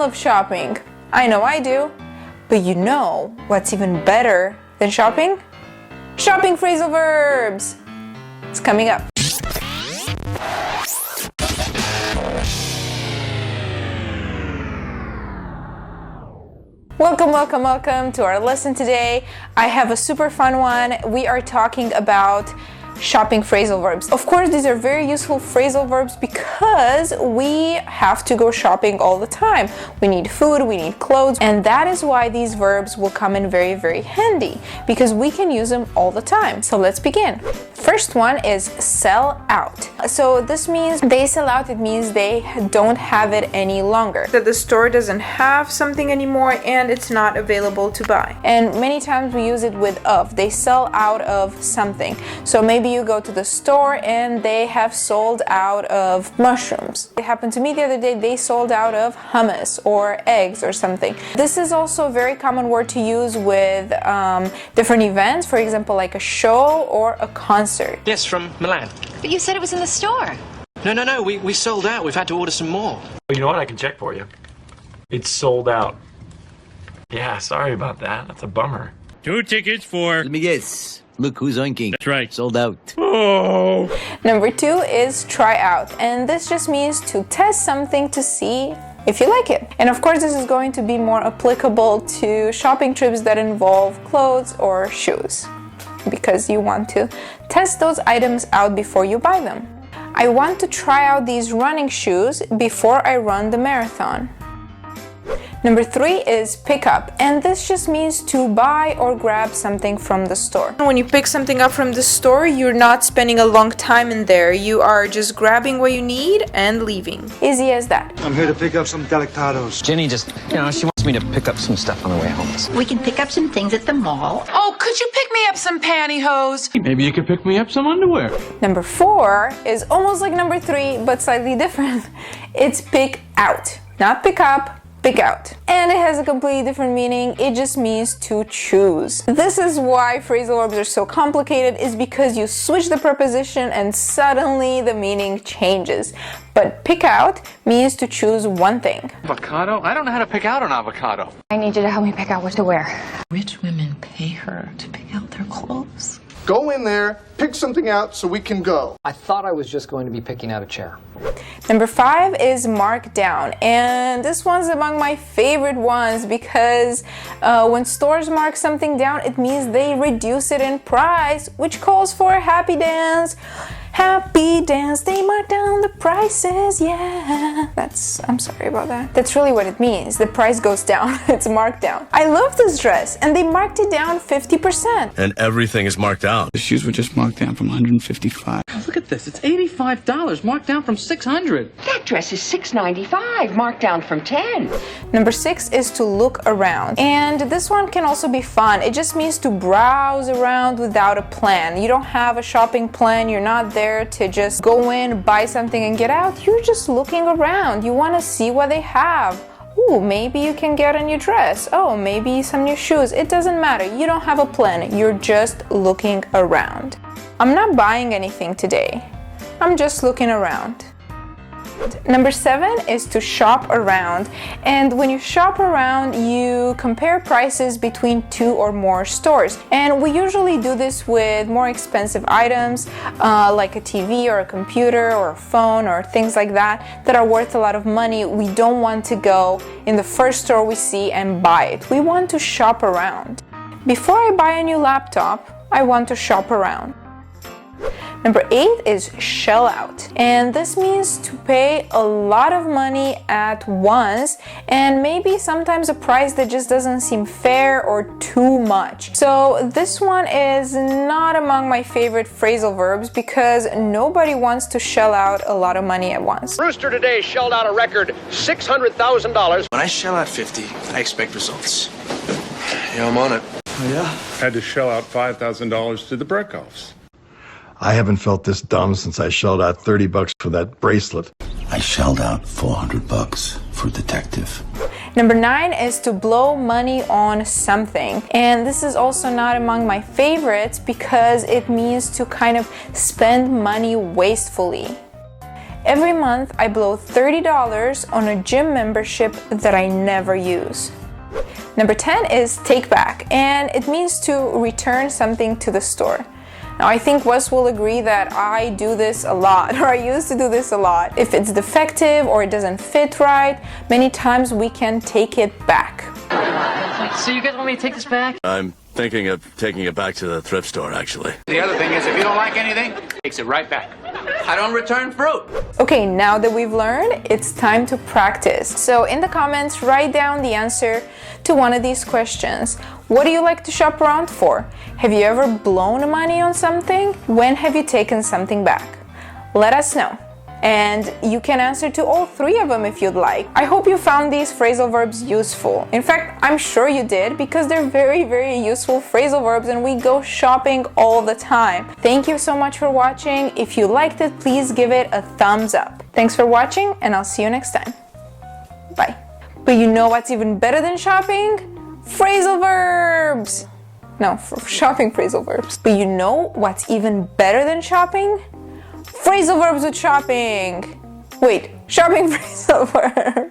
love shopping. I know I do. But you know what's even better than shopping? Shopping phrasal verbs! It's coming up. Welcome to our lesson today. I have a super fun one. We are talking about shopping phrasal verbs. Of course, these are very useful phrasal verbs because we have to go shopping all the time. We need food, we need clothes, and that is why these verbs will come in very, very handy because we can use them all the time. So let's begin. First one is sell out. So this means they sell out. It means they don't have it any longer. That the store doesn't have something anymore and it's not available to buy. And many times we use it with of. They sell out of something. So maybe you go to the store and they have sold out of mushrooms. It happened to me the other day. They sold out of hummus or eggs or something. This is also a very common word to use with different events. For example, like a show or a concert. Yes, from Milan. But you said it was in the store. No, we sold out. We've had to order some more. You know what? I can check for you. It's sold out. Yeah, sorry about that. That's a bummer. 2 tickets for... Let me guess. Look who's oinking. That's right. Sold out. Oh. Number 2 is try out. And this just means to test something to see if you like it. And of course, this is going to be more applicable to shopping trips that involve clothes or shoes, because you want to test those items out before you buy them. I want to try out these running shoes before I run the marathon. Number 3 is pick up, and this just means to buy or grab something from the store. When you pick something up from the store, you're not spending a long time in there. You are just grabbing what you need and leaving. Easy as that. I'm here to pick up some delictados. Jenny just, she wants me to pick up some stuff on the way home. We can pick up some things at the mall. Oh, could you pick me up some pantyhose? Maybe you could pick me up some underwear. Number 4 is almost like number 3, but slightly different. It's pick out, not pick up. Pick out. And it has a completely different meaning. It just means to choose. This is why phrasal verbs are so complicated, is because you switch the preposition and suddenly the meaning changes. But pick out means to choose one thing. Avocado? I don't know how to pick out an avocado. I need you to help me pick out what to wear. Rich women pay her to pick out their clothes. Go in there, pick something out so we can go. I thought I was just going to be picking out a chair. Number 5 is mark down, and this one's among my favorite ones because when stores mark something down, it means they reduce it in price, which calls for a happy dance. Happy dance, they mark down the prices, yeah. I'm sorry about that. That's really what it means. The price goes down. It's marked down. I love this dress, and they marked it down 50%. And everything is marked down. The shoes were just marked down from $155. Look at this. It's $85, marked down from $600. That dress is $6.95, marked down from $10. Number 6 is to look around. And this one can also be fun. It just means to browse around without a plan. You don't have a shopping plan. You're not there to just go in, buy something and get out. You're just looking around. You want to see what they have. Ooh, maybe you can get a new dress. Oh, maybe some new shoes. It doesn't matter. You don't have a plan. You're just looking around. I'm not buying anything today. I'm just looking around. Number 7 is to shop around, and when you shop around, you compare prices between 2 or more stores. And we usually do this with more expensive items like a TV or a computer or a phone or things like that are worth a lot of money. We don't want to go in the first store we see and buy it. We want to shop around. Before I buy a new laptop, I want to shop around. Number 8 is shell out, and this means to pay a lot of money at once and maybe sometimes a price that just doesn't seem fair or too much. So this one is not among my favorite phrasal verbs because nobody wants to shell out a lot of money at once. Brewster today shelled out a record $600,000. When I shell out 50, I expect results. Yeah, I'm on it. Oh, yeah? Had to shell out $5,000 to the Breckoffs. I haven't felt this dumb since I shelled out $30 for that bracelet. I shelled out $400 for detective. Number 9 is to blow money on something. And this is also not among my favorites because it means to kind of spend money wastefully. Every month I blow $30 on a gym membership that I never use. Number 10 is take back, and it means to return something to the store. Now I think Wes will agree that I do this a lot, or I used to do this a lot. If it's defective or it doesn't fit right, many times we can take it back. So you guys want me to take this back? I'm thinking of taking it back to the thrift store, actually. The other thing is, if you don't like anything, takes it right back. I don't return fruit. Okay, now that we've learned, it's time to practice. So in the comments, write down the answer to one of these questions. What do you like to shop around for? Have you ever blown money on something? When have you taken something back? Let us know. And you can answer to all three of them if you'd like. I hope you found these phrasal verbs useful. In fact, I'm sure you did, because they're very, very useful phrasal verbs and we go shopping all the time. Thank you so much for watching. If you liked it, please give it a thumbs up. Thanks for watching, and I'll see you next time. Bye. But you know what's even better than shopping? Phrasal verbs! No, shopping phrasal verbs. But you know what's even better than shopping? Phrasal verbs with shopping. Wait, shopping phrasal verbs.